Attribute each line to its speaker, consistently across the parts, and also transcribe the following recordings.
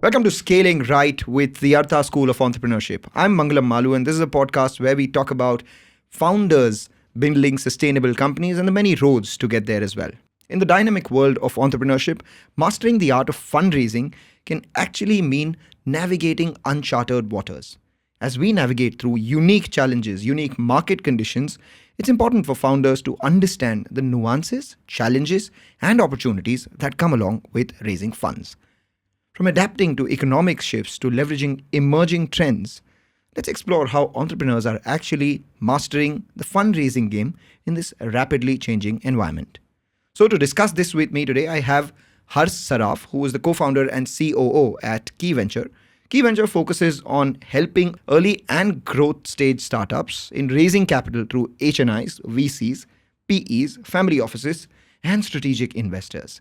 Speaker 1: Welcome to Scaling Right with the Artha School of Entrepreneurship. I'm Mangalam Malu, and this is a podcast where we talk about founders building sustainable companies and the many roads to get there as well. In the dynamic world of entrepreneurship, mastering the art of fundraising can actually mean navigating uncharted waters. As we navigate through unique challenges, unique market conditions, it's important for founders to understand the nuances, challenges, and opportunities that come along with raising funds. From adapting to economic shifts to leveraging emerging trends, let's explore how entrepreneurs are actually mastering the fundraising game in this rapidly changing environment. So, to discuss this with me today, I have Harsh Saraf, who is the co-founder and COO at Key Venture. Key Venture focuses on helping early and growth stage startups in raising capital through HNIs, VCs, PEs, family offices, and strategic investors.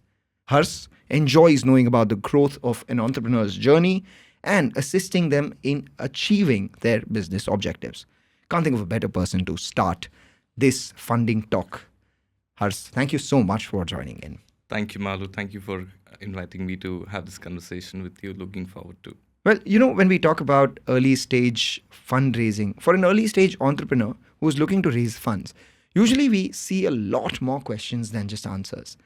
Speaker 1: Harsh enjoys knowing about the growth of an entrepreneur's journey and assisting them in achieving their business objectives. Can't think of a better person to start this funding talk. Harsh, thank you so much for joining in.
Speaker 2: Thank you, Malu. Thank you for inviting me to have this conversation with you. Looking forward to.
Speaker 1: Well, when we talk about early stage fundraising, for an early stage entrepreneur who is looking to raise funds, usually we see a lot more questions than just answers.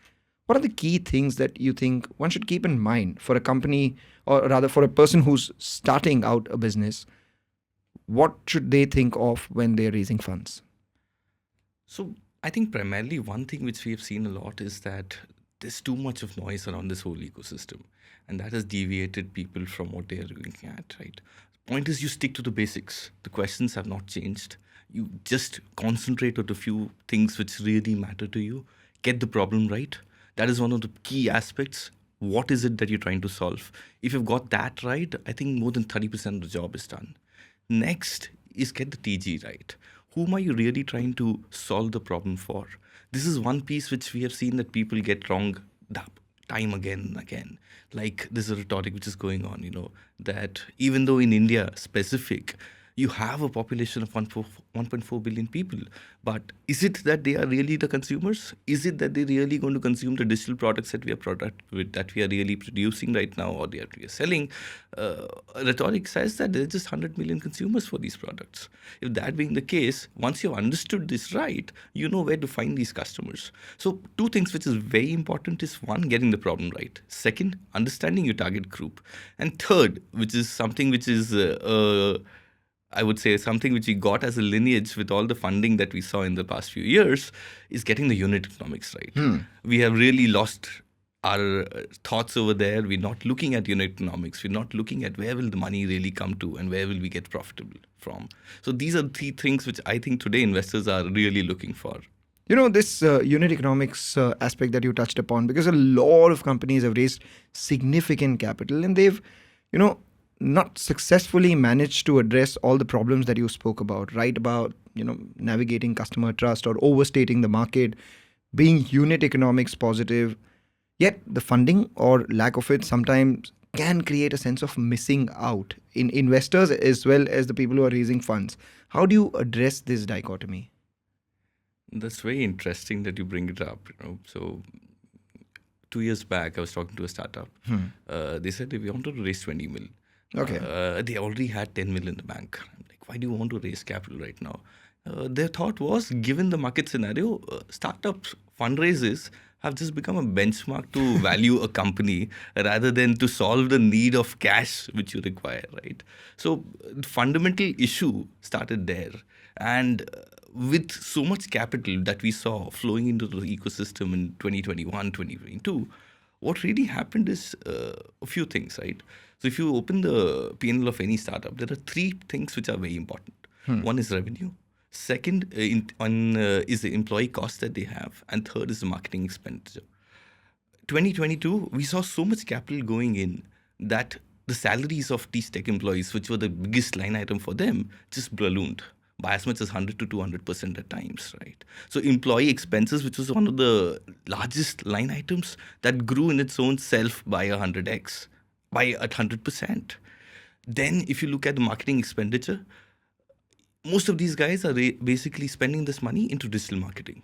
Speaker 1: What are the key things that you think one should keep in mind for a company, or rather for a person who's starting out a business? What should they think of when they're raising funds?
Speaker 2: So, I think primarily one thing which we have seen a lot is that there's too much of noise around this whole ecosystem, and that has deviated people from what they are looking at, right? Point is, you stick to the basics. The questions have not changed. You just concentrate on a few things which really matter to you. Get the problem right. That is one of the key aspects. What is it that you're trying to solve? If you've got that right, I think more than 30% of the job is done. Next is get the TG right. Whom are you really trying to solve the problem for? This is one piece which we have seen that people get wrong time again and again. Like there's a rhetoric which is going on, that even though in India specific, you have a population of 1.4 billion people. But is it that they are really the consumers? Is it that they're really going to consume the digital products that we are really producing right now or that we are selling? Rhetoric says that there are just 100 million consumers for these products. If that being the case, once you've understood this right, you know where to find these customers. So two things which is very important is one, getting the problem right. Second, understanding your target group. And third, which is something which is I would say something which we got as a lineage with all the funding that we saw in the past few years is getting the unit economics right. We have really lost our thoughts over there. We're not looking at unit economics. We're not looking at where will the money really come to and where will we get profitable from. So these are the three things which I think today investors are really looking for.
Speaker 1: This unit economics aspect that you touched upon, because a lot of companies have raised significant capital and they've, not successfully managed to address all the problems that you spoke about, right? About, navigating customer trust or overstating the market, being unit economics positive. Yet the funding or lack of it sometimes can create a sense of missing out in investors as well as the people who are raising funds. How do you address this dichotomy?
Speaker 2: That's very interesting that you bring it up. So 2 years back, I was talking to a startup. They said if we wanted to raise 20 mil, they already had 10 mil in the bank. I'm like, why do you want to raise capital right now? Their thought was, given the market scenario, startup fundraisers have just become a benchmark to value a company rather than to solve the need of cash which you require, right? So the fundamental issue started there. And with so much capital that we saw flowing into the ecosystem in 2021, 2022, what really happened is a few things, right? So if you open the P&L of any startup, there are three things which are very important. One is revenue. Second is the employee cost that they have. And third is the marketing expenditure. 2022, we saw so much capital going in that the salaries of these tech employees, which were the biggest line item for them, just ballooned by as much as 100 to 200% at times, right? So employee expenses, which was one of the largest line items, that grew in its own self by 100x, by 100%. Then if you look at the marketing expenditure, most of these guys are basically spending this money into digital marketing.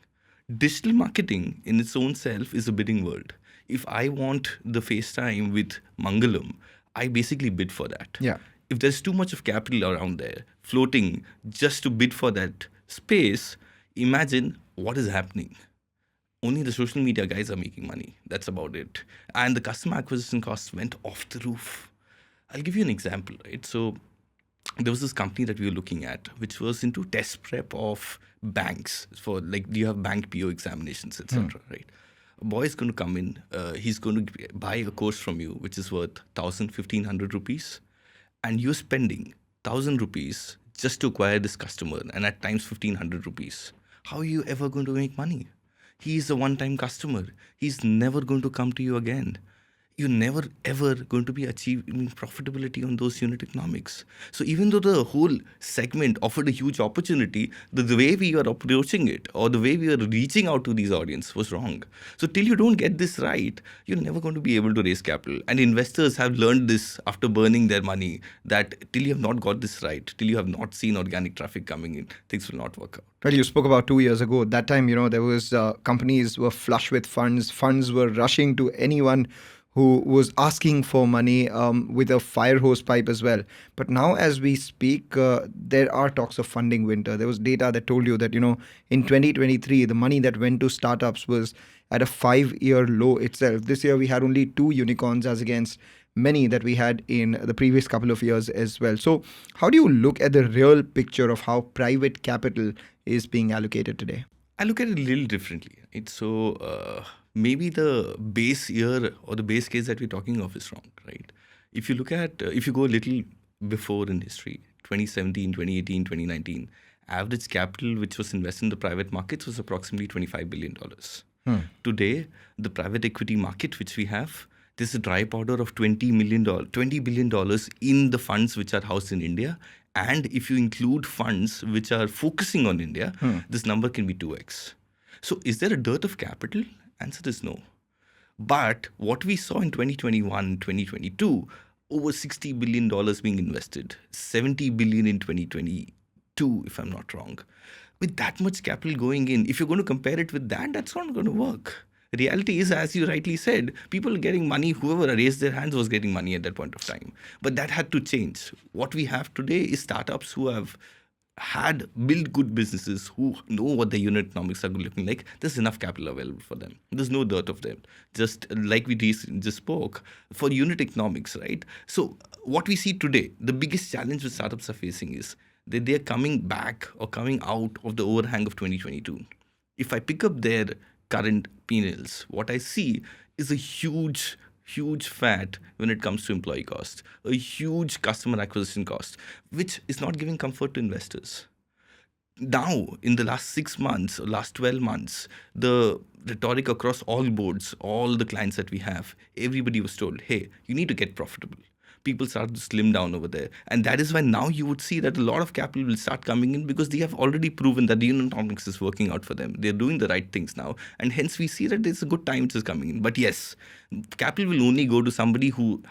Speaker 2: Digital marketing in its own self is a bidding world. If I want the FaceTime with Mangalam, I basically bid for that.
Speaker 1: Yeah.
Speaker 2: If there's too much of capital around there floating just to bid for that space, imagine what is happening. Only the social media guys are making money. That's about it. And the customer acquisition costs went off the roof. I'll give you an example, right? So there was this company that we were looking at, which was into test prep of banks for, like, do you have bank PO examinations, etc. Right? A boy is going to come in. He's going to buy a course from you, which is worth 1,000-1,500 rupees, and you're spending 1,000 rupees just to acquire this customer, and at times 1,500 rupees. How are you ever going to make money? He is a one-time customer. He's never going to come to you again. You're never ever going to be achieving profitability on those unit economics. So even though the whole segment offered a huge opportunity, the way we were approaching it or the way we were reaching out to these audience was wrong. So till you don't get this right, you're never going to be able to raise capital. And investors have learned this after burning their money, that till you have not got this right, till you have not seen organic traffic coming in, things will not work out.
Speaker 1: Well, you spoke about 2 years ago. That time, there was companies were flush with funds. Funds were rushing to anyone who was asking for money with a fire hose pipe as well. But now, as we speak, there are talks of funding winter. There was data that told you that, in 2023, the money that went to startups was at a 5-year low itself. This year, we had only 2 unicorns as against many that we had in the previous couple of years as well. So how do you look at the real picture of how private capital is being allocated today?
Speaker 2: I look at it a little differently. Right? So maybe the base year or the base case that we're talking of is wrong, right? If you look at, if you go a little before in history, 2017, 2018, 2019, average capital which was invested in the private markets was approximately $25 billion. Today, the private equity market which we have, there's a dry powder of $20 billion in the funds which are housed in India. And if you include funds which are focusing on India, this number can be 2x. So is there a dearth of capital? Answer is no. But what we saw in 2021, 2022, over $60 billion being invested, $70 billion in 2022, if I'm not wrong. With that much capital going in, if you're going to compare it with that, that's not going to work. The reality is, as you rightly said, people are getting money. Whoever raised their hands was getting money at that point of time. But that had to change. What we have today is startups who have had built good businesses, who know what the unit economics are looking like. There's enough capital available for them. There's no dearth of them. Just like we just spoke, for unit economics, right? So what we see today, the biggest challenge which startups are facing is that they're coming back or coming out of the overhang of 2022. If I pick up their current P&Ls, what I see is a huge fat when it comes to employee cost, a huge customer acquisition cost, which is not giving comfort to investors. Now, in the last 6 months, or last 12 months, the rhetoric across all boards, all the clients that we have, everybody was told, hey, you need to get profitable. People started to slim down over there. And that is why now you would see that a lot of capital will start coming in, because they have already proven that the unit economics is working out for them. They're doing the right things now. And hence we see that there's a good time which is coming in. But yes, capital will only go to somebody who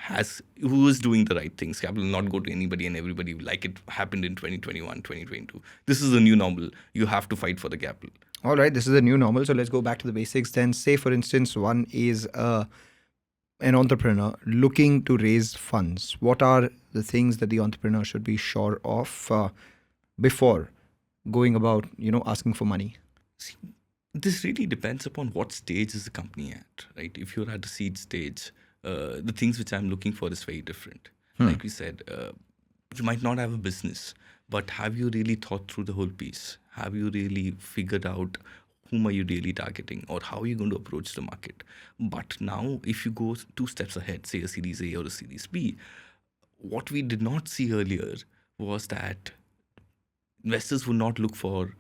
Speaker 2: is doing the right things. Capital will not go to anybody and everybody like it happened in 2021, 2022. This is the new normal. You have to fight for the capital.
Speaker 1: All right, this is the new normal. So let's go back to the basics then. Say, for instance, one is an entrepreneur looking to raise funds. What are the things that the entrepreneur should be sure of before going about, asking for money?
Speaker 2: See, this really depends upon what stage is the company at, right? If you're at the seed stage, the things which I'm looking for is very different. Like we said, you might not have a business, but have you really thought through the whole piece? Have you really figured out whom are you really targeting, or how are you going to approach the market? But now, if you go 2 steps ahead, say a Series A or a Series B, what we did not see earlier was that investors would not look for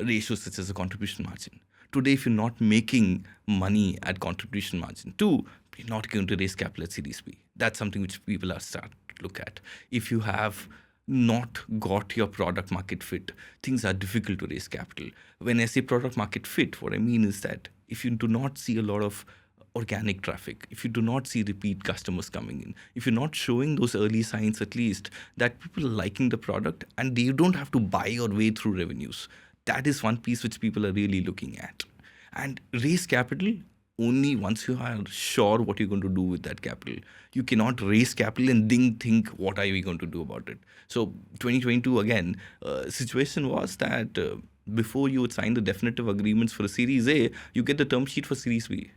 Speaker 2: ratios such as a contribution margin. Today, if you're not making money at contribution margin 2, you're not going to raise capital at Series B. That's something which people are starting to look at. If you have not got your product market fit, things are difficult to raise capital. When I say product market fit, what I mean is that if you do not see a lot of organic traffic, if you do not see repeat customers coming in, if you're not showing those early signs at least that people are liking the product and you don't have to buy your way through revenues, that is one piece which people are really looking at. And raise capital only once you are sure what you're going to do with that capital. You cannot raise capital and then think, what are we going to do about it? So 2022 again, situation was that before you would sign the definitive agreements for a Series A, you get the term sheet for Series B.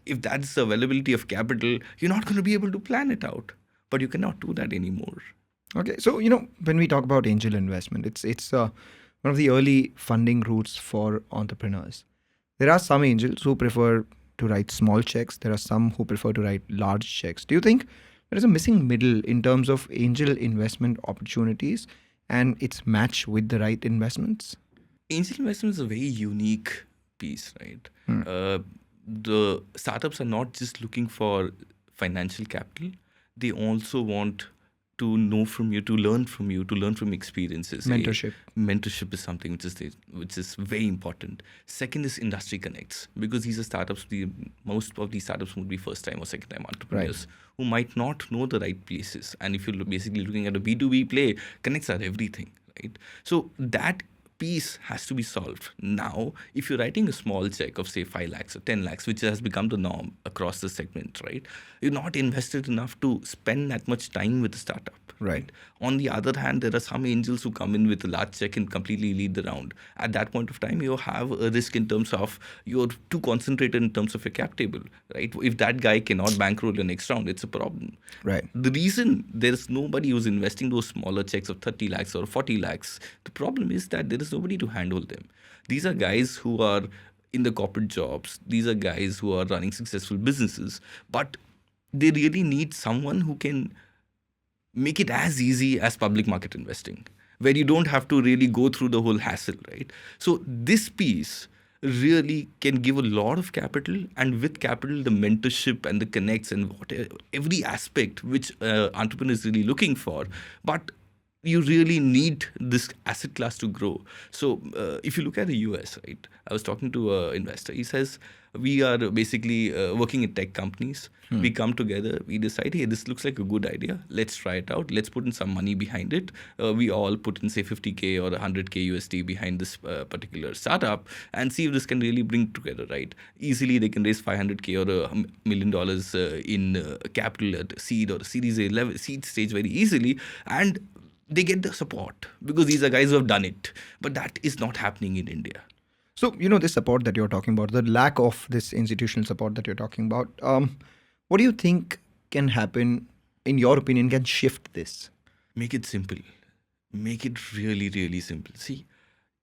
Speaker 2: If that's the availability of capital, you're not going to be able to plan it out. But you cannot do that anymore.
Speaker 1: Okay, so when we talk about angel investment, it's one of the early funding routes for entrepreneurs. There are some angels who prefer to write small checks. There are some who prefer to write large checks. Do you think there is a missing middle in terms of angel investment opportunities and its match with the right investments?
Speaker 2: Angel investment is a very unique piece, right? The startups are not just looking for financial capital; they also want to know from you, to learn from you, to learn from experiences.
Speaker 1: Mentorship.
Speaker 2: Mentorship is something which is very important. Second is industry connects, because these are startups. Most of these startups would be first time or second time entrepreneurs who might not know the right places. And if you're basically looking at a B2B play, connects are everything, right? So that piece has to be solved. Now, if you're writing a small check of say 5 lakhs or 10 lakhs, which has become the norm across the segment, right? You're not invested enough to spend that much time with the startup.
Speaker 1: Right.
Speaker 2: On the other hand, there are some angels who come in with a large check and completely lead the round. At that point of time, you have a risk in terms of you're too concentrated in terms of your cap table, right? If that guy cannot bankroll the next round, it's a problem.
Speaker 1: Right.
Speaker 2: The reason there's nobody who's investing those smaller checks of 30 lakhs or 40 lakhs, the problem is that there is nobody to handle them. These are guys who are in the corporate jobs. These are guys who are running successful businesses, but they really need someone who can make it as easy as public market investing, where you don't have to really go through the whole hassle, right? So this piece really can give a lot of capital, and with capital, the mentorship and the connects and every aspect which entrepreneur is really looking for. But you really need this asset class to grow. So if you look at the US, right, I was talking to an investor. He says, we are basically working in tech companies. We come together, we decide, hey, this looks like a good idea. Let's try it out. Let's put in some money behind it. We all put in, say, 50K or 100K USD behind this particular startup and see if this can really bring together, right? Easily, they can raise 500K or $1 million in capital at seed or Series A level, seed stage very easily. And they get the support because these are guys who have done it. But that is not happening in India.
Speaker 1: So, this support that you're talking about, the lack of this institutional support that you're talking about, what do you think can happen, in your opinion, can shift this?
Speaker 2: Make it simple. Make it really, really simple. See,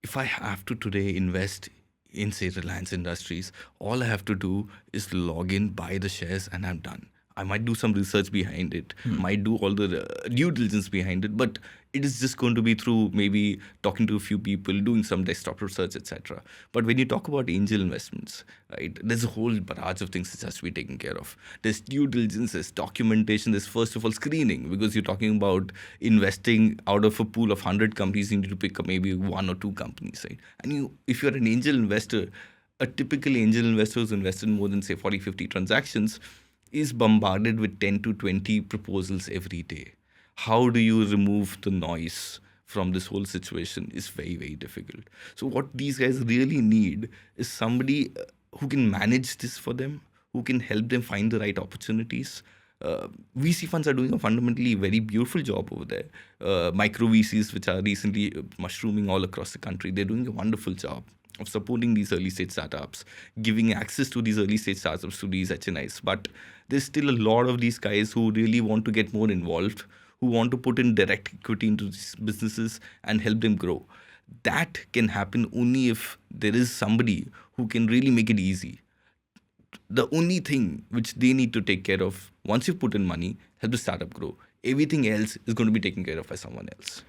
Speaker 2: if I have to today invest in, say, Reliance Industries, all I have to do is log in, buy the shares, and I'm done. I might do some research behind it, might do all the due diligence behind it, but it is just going to be through maybe talking to a few people, doing some desktop research, etc. But when you talk about angel investments, right, there's a whole barrage of things that has to be taken care of. There's due diligence, there's documentation, there's first of all screening, because you're talking about investing out of a pool of 100 companies, you need to pick up maybe 1 or 2 companies, right? And if you're an angel investor, a typical angel investor who's invested in more than, say, 40, 50 transactions, is bombarded with 10 to 20 proposals every day. How do you remove the noise from this whole situation is very, very difficult. So what these guys really need is somebody who can manage this for them, who can help them find the right opportunities. VC funds are doing a fundamentally very beautiful job over there. Micro VCs, which are recently mushrooming all across the country, they're doing a wonderful job of supporting these early stage startups, giving access to these early stage startups to these HNIs. But there's still a lot of these guys who really want to get more involved, who want to put in direct equity into these businesses and help them grow. That can happen only if there is somebody who can really make it easy. The only thing which they need to take care of, once you put in money, help the startup grow. Everything else is going to be taken care of by someone else.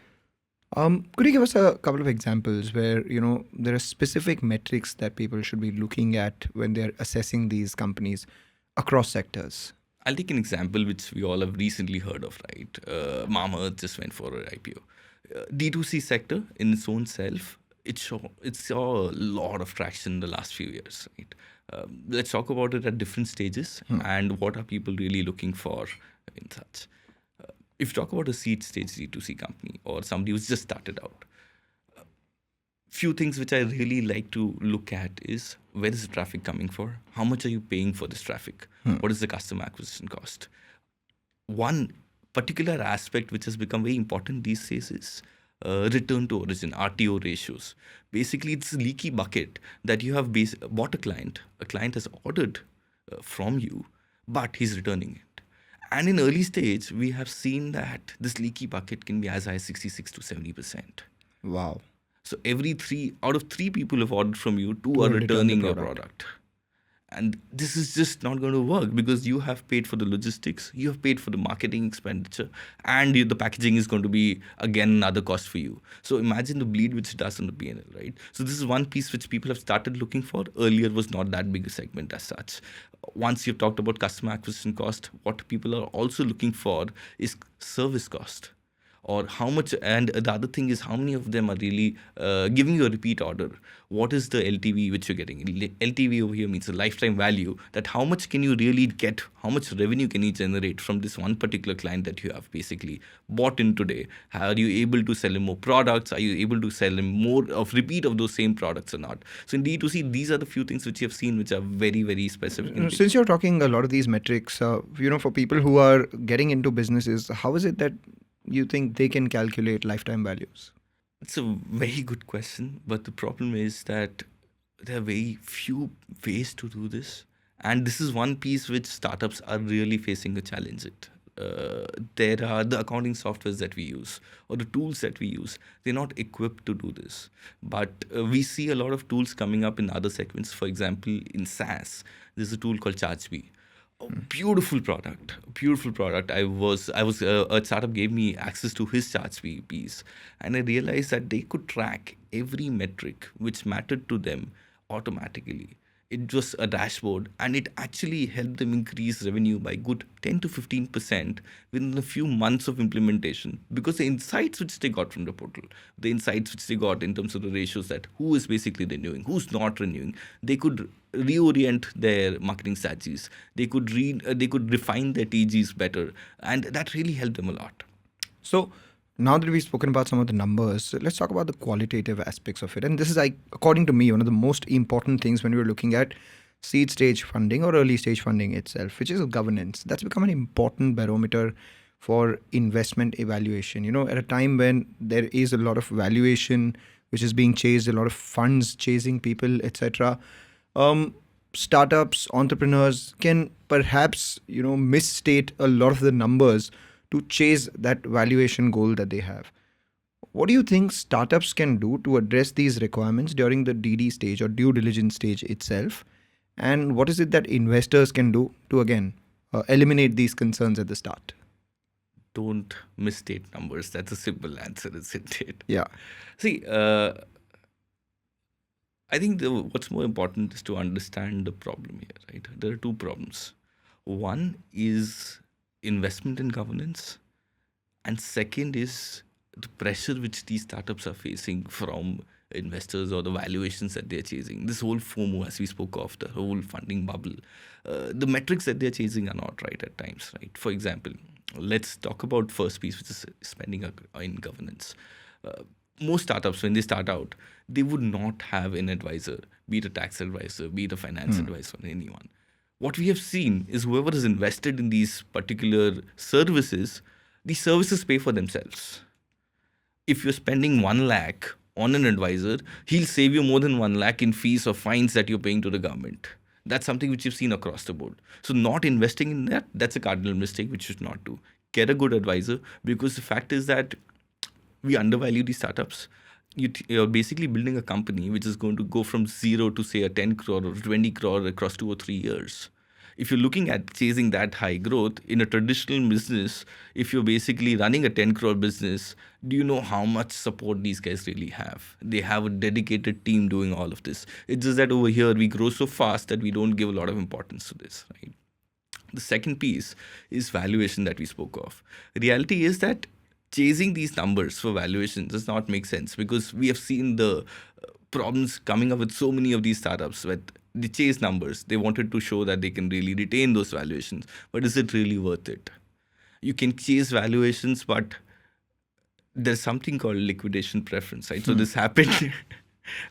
Speaker 1: Could you give us a couple of examples where, there are specific metrics that people should be looking at when they're assessing these companies across sectors?
Speaker 2: I'll take an example which we all have recently heard of, right? Mamaearth just went for an IPO. D2C sector in its own self, it saw a lot of traction in the last few years, right? Let's talk about it at different stages and what are people really looking for in such. If you talk about a seed stage D2C company or somebody who's just started out, few things which I really like to look at is where is the traffic coming for? How much are you paying for this traffic? What is the customer acquisition cost? One particular aspect which has become very important these days is return to origin, RTO ratios. Basically, it's a leaky bucket that you have bought a client has ordered from you, but he's returning it. And in early stage, we have seen that this leaky bucket can be as high as 66 to 70%.
Speaker 1: Wow.
Speaker 2: So every three out of three people who have ordered from you, two are
Speaker 1: will return the
Speaker 2: returning your
Speaker 1: product.
Speaker 2: product. And this is just not going to work because you have paid for the logistics, you have paid for the marketing expenditure, and the packaging is going to be again another cost for you. So imagine the bleed which it does on the P&L, right? So this is one piece which people have started looking for. Earlier was not that big a segment as such. Once you've talked about customer acquisition cost, what people are also looking for is service cost. Or how much, and the other thing is how many of them are really giving you a repeat order. What is the LTV which you're getting? LTV over here means the lifetime value, that how much can you really get, how much revenue can you generate from this one particular client that you have basically bought in today. Are you able to sell him more products? Are you able to sell him more of repeat of those same products or not? So in D2C, these are the few things which you have seen which are very, very specific.
Speaker 1: Since you're talking a lot of these metrics, for people who are getting into businesses, how is it that you think they can calculate lifetime values?
Speaker 2: It's a very good question, but the problem is that there are very few ways to do this. And this is one piece which startups are really facing a challenge with. There are the accounting softwares that we use or the tools that we use. They're not equipped to do this. But we see a lot of tools coming up in other segments. For example, in SaaS, there's a tool called ChargeBee. Beautiful product, beautiful product. A startup gave me access to his ChargeBee piece, and I realized that they could track every metric which mattered to them automatically. It was a dashboard, and it actually helped them increase revenue by good 10 to 15% within a few months of implementation, because the insights which they got from the portal, the insights which they got in terms of the ratios, that who is basically renewing, who's not renewing, they could reorient their marketing strategies. They could refine their TGs better, and that really helped them a lot.
Speaker 1: So now that we've spoken about some of the numbers, let's talk about the qualitative aspects of it. And this is, according to me, one of the most important things when we're looking at seed stage funding or early stage funding itself, which is governance. That's become an important barometer for investment evaluation. At a time when there is a lot of valuation which is being chased, a lot of funds chasing people, etc. Startups, entrepreneurs can perhaps, misstate a lot of the numbers to chase that valuation goal that they have. What do you think startups can do to address these requirements during the DD stage or due diligence stage itself? And what is it that investors can do to, again, eliminate these concerns at the start?
Speaker 2: Don't misstate numbers. That's a simple answer, isn't it?
Speaker 1: Yeah.
Speaker 2: See, I think what's more important is to understand the problem here, right? There are two problems. One is investment in governance, and second is the pressure which these startups are facing from investors or the valuations that they're chasing. This whole FOMO, as we spoke of, the whole funding bubble, the metrics that they're chasing are not right at times, right? For example, let's talk about first piece, which is spending in governance. Most startups, when they start out, they would not have an advisor, be it a tax advisor, be it a finance advisor, anyone. What we have seen is whoever is invested in these particular services, these services pay for themselves. If you're spending 1 lakh on an advisor, he'll save you more than 1 lakh in fees or fines that you're paying to the government. That's something which you've seen across the board. So not investing in that, that's a cardinal mistake which you should not do. Get a good advisor, because the fact is that we undervalue these startups. You're basically building a company which is going to go from zero to, say, a 10 crore or 20 crore across 2 or 3 years. If you're looking at chasing that high growth in a traditional business, if you're basically running a 10 crore business, do you know how much support these guys really have? They have a dedicated team doing all of this. It's just that over here, we grow so fast that we don't give a lot of importance to this, right? The second piece is valuation that we spoke of. The reality is that chasing these numbers for valuation does not make sense, because we have seen the problems coming up with so many of these startups where they chase numbers. They wanted to show that they can really retain those valuations, but is it really worth it? You can chase valuations, but there's something called liquidation preference, right? So this happened.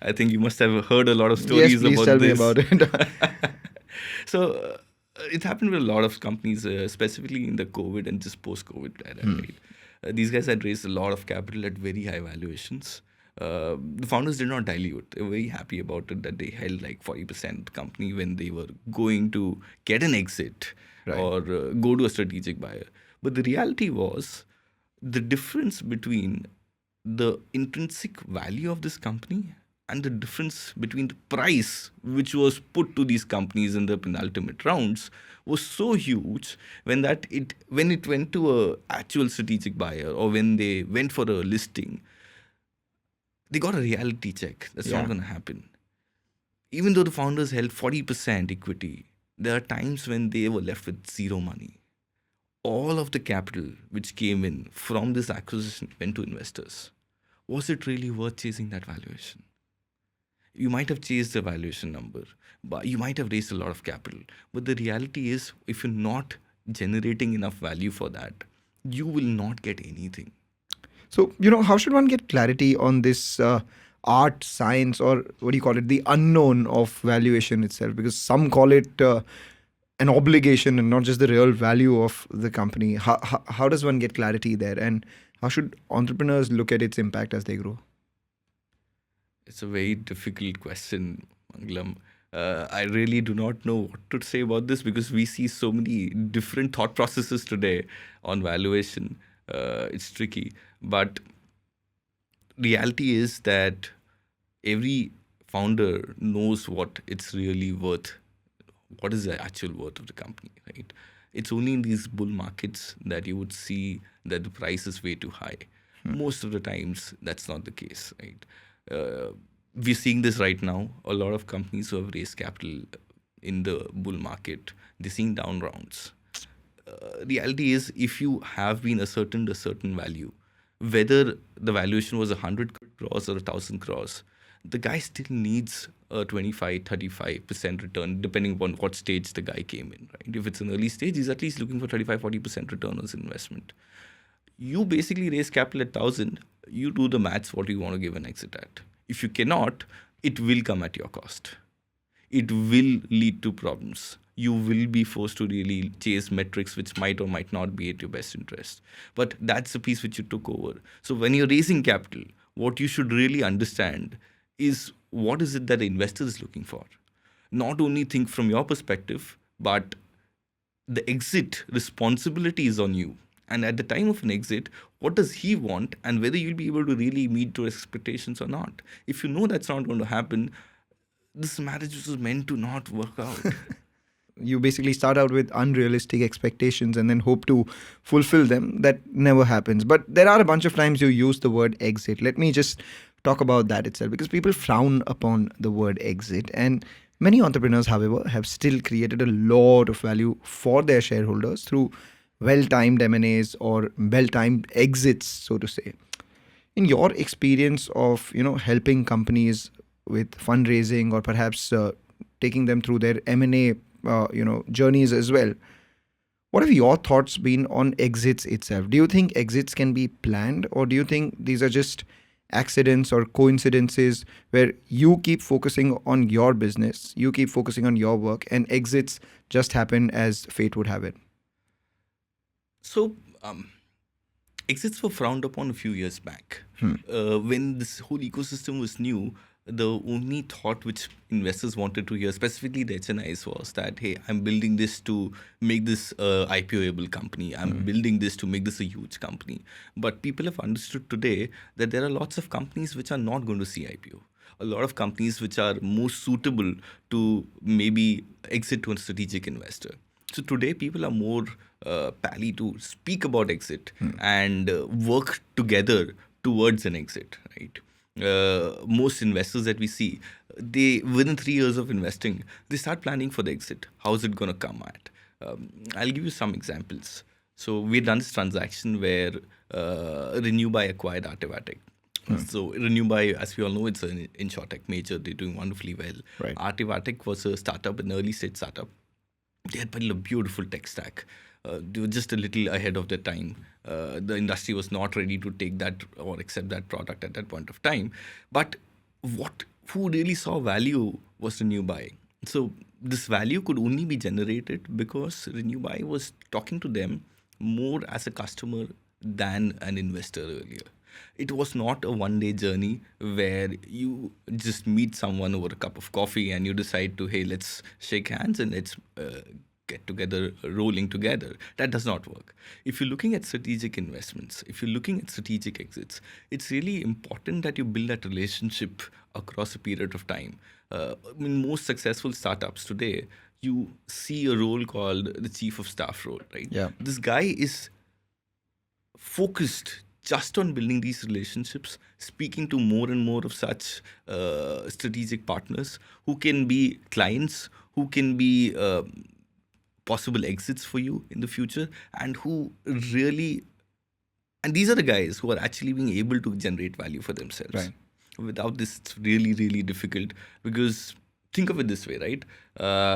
Speaker 2: I think you must have heard a lot of
Speaker 1: Yes,
Speaker 2: stories
Speaker 1: please
Speaker 2: about
Speaker 1: tell me
Speaker 2: this.
Speaker 1: about it.
Speaker 2: So it happened with a lot of companies, specifically in the COVID and just post-COVID era, right? These guys had raised a lot of capital at very high valuations. The founders did not dilute. They were very happy about it that they held like 40% of the company when they were going to get an exit
Speaker 1: Right.
Speaker 2: or go to a strategic buyer. But the reality was the difference between the intrinsic value of this company and the difference between the price which was put to these companies in the penultimate rounds was so huge when it went to a actual strategic buyer or when they went for a listing, they got a reality check. That's
Speaker 1: Yeah.
Speaker 2: not going to happen. Even though the founders held 40% equity, there are times when they were left with zero money. All of the capital which came in from this acquisition went to investors. Was it really worth chasing that valuation? You might have chased the valuation number, but you might have raised a lot of capital. But the reality is, if you're not generating enough value for that, you will not get anything.
Speaker 1: So, how should one get clarity on this art, science, or what do you call it, the unknown of valuation itself? Because some call it an obligation and not just the real value of the company. How does one get clarity there? And how should entrepreneurs look at its impact as they grow?
Speaker 2: It's a very difficult question, Mangalam. I really do not know what to say about this because we see so many different thought processes today on valuation. It's tricky. But reality is that every founder knows what it's really worth, what is the actual worth of the company, right? It's only in these bull markets that you would see that the price is way too high. Most of the times, that's not the case, right? We're seeing this right now. A lot of companies who have raised capital in the bull market, they're seeing down rounds. Reality is, if you have been ascertained a certain value, whether the valuation was 100 crores or 1,000 crores, the guy still needs a 25, 35% return, depending upon what stage the guy came in, right? If it's an early stage, he's at least looking for 35, 40% return on his investment. You basically raise capital at 1,000, you do the maths what you want to give an exit at. If you cannot, it will come at your cost. It will lead to problems. You will be forced to really chase metrics which might or might not be at your best interest. But that's the piece which you took over. So when you're raising capital, what you should really understand is what is it that the investor is looking for. Not only think from your perspective, but the exit responsibility is on you. And at the time of an exit, what does he want and whether you'll be able to really meet those expectations or not. If you know that's not going to happen, this marriage was meant to not work out.
Speaker 1: You basically start out with unrealistic expectations and then hope to fulfill them. That never happens. But there are a bunch of times you use the word exit. Let me just talk about that itself because people frown upon the word exit. And many entrepreneurs, however, have still created a lot of value for their shareholders through well-timed M&As or well-timed exits, so to say. In your experience of helping companies with fundraising or perhaps taking them through their M&A journeys as well, what have your thoughts been on exits itself? Do you think exits can be planned, or do you think these are just accidents or coincidences where you keep focusing on your business, you keep focusing on your work, and exits just happen as fate would have it?
Speaker 2: So, exits were frowned upon a few years back. When this whole ecosystem was new, the only thought which investors wanted to hear, specifically the HNIs, was that, hey, I'm building this to make this IPO-able company. I'm building this to make this a huge company. But people have understood today that there are lots of companies which are not going to see IPO. A lot of companies which are most suitable to maybe exit to a strategic investor. So today, people are more pally to speak about exit and work together towards an exit, right? Most investors that we see, they within 3 years of investing, they start planning for the exit. How is it going to come at? I'll give you some examples. So we done this transaction where Renew-Buy acquired Artivatic. So Renew-Buy, as we all know, it's an insurtech major. They're doing wonderfully well.
Speaker 1: Right.
Speaker 2: Artivatic was a startup, an early stage startup. They had built a beautiful tech stack. They were just a little ahead of their time. The industry was not ready to take that or accept that product at that point of time. But who really saw value was Renewbuy. So this value could only be generated because Renewbuy was talking to them more as a customer than an investor earlier. It was not a one-day journey where you just meet someone over a cup of coffee and you decide to, hey, let's shake hands and let's get together, rolling together. That does not work. If you're looking at strategic investments, if you're looking at strategic exits, it's really important that you build that relationship across a period of time. In most successful startups today, you see a role called the chief of staff role, right?
Speaker 1: Yeah.
Speaker 2: This guy is focused just on building these relationships, speaking to more and more of such strategic partners who can be clients, who can be possible exits for you in the future, and who really, and these are the guys who are actually being able to generate value for themselves.
Speaker 1: Right.
Speaker 2: Without this, it's really, really difficult, because think of it this way, right?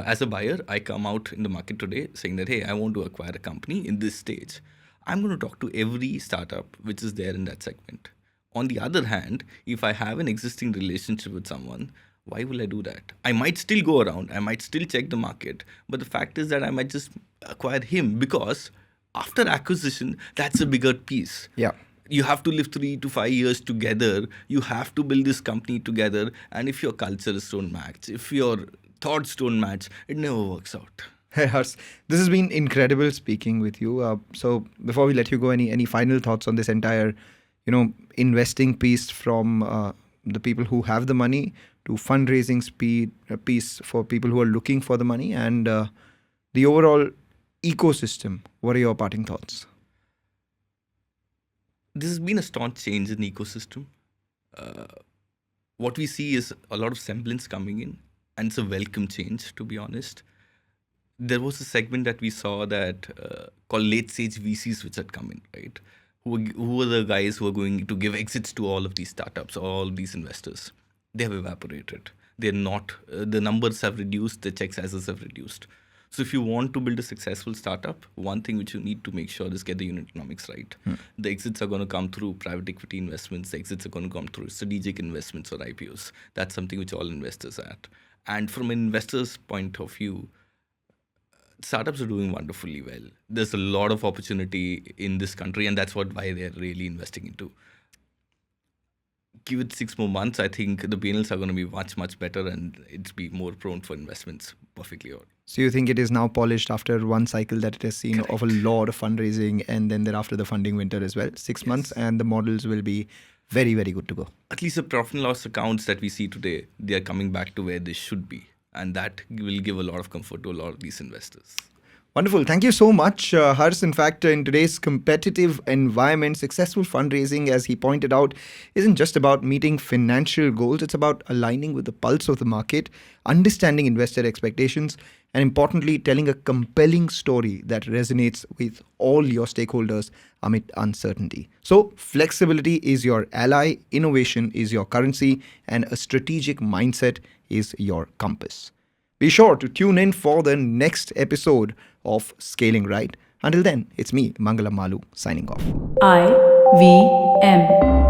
Speaker 2: As a buyer, I come out in the market today saying that, hey, I want to acquire a company in this stage. I'm going to talk to every startup which is there in that segment. On the other hand, if I have an existing relationship with someone, why will I do that? I might still go around, I might still check the market, but the fact is that I might just acquire him, because after acquisition, that's a bigger piece.
Speaker 1: Yeah.
Speaker 2: You have to live 3 to 5 years together. You have to build this company together. And if your cultures don't match, if your thoughts don't match, it never works out.
Speaker 1: Hey Hars, this has been incredible speaking with you. So before we let you go, any final thoughts on this entire, investing piece, from the people who have the money to fundraising piece for people who are looking for the money, and the overall ecosystem? What are your parting thoughts?
Speaker 2: This has been a staunch change in the ecosystem. What we see is a lot of semblance coming in, and it's a welcome change, to be honest. There was a segment that we saw that called late stage VCs, which had come in, right? Who were the guys who are going to give exits to all of these startups, all these investors? They have evaporated. They're not, the numbers have reduced, the check sizes have reduced. So if you want to build a successful startup, one thing which you need to make sure is get the unit economics right. The exits are going to come through private equity investments. The exits are going to come through strategic investments or IPOs. That's something which all investors are at. And from an investor's point of view, startups are doing wonderfully well. There's a lot of opportunity in this country, and that's why they're really investing into. Give it 6 more months, I think the P&Ls are going to be much, much better, and it's be more prone for investments. Perfectly all.
Speaker 1: So you think it is now polished after one cycle that it has seen
Speaker 2: Correct.
Speaker 1: of a lot of fundraising, and then thereafter the funding winter as well? 6 months, and the models will be very, very good to go.
Speaker 2: At least the profit and loss accounts that we see today, they are coming back to where they should be. And that will give a lot of comfort to a lot of these investors.
Speaker 1: Wonderful. Thank you so much, Hars. In fact, in today's competitive environment, successful fundraising, as he pointed out, isn't just about meeting financial goals. It's about aligning with the pulse of the market, understanding investor expectations, and importantly, telling a compelling story that resonates with all your stakeholders amid uncertainty. So, flexibility is your ally, innovation is your currency, and a strategic mindset is your compass. Be sure to tune in for the next episode of Scaling Right. Until then, it's me, Mangalam Malu, signing off.
Speaker 3: IVM.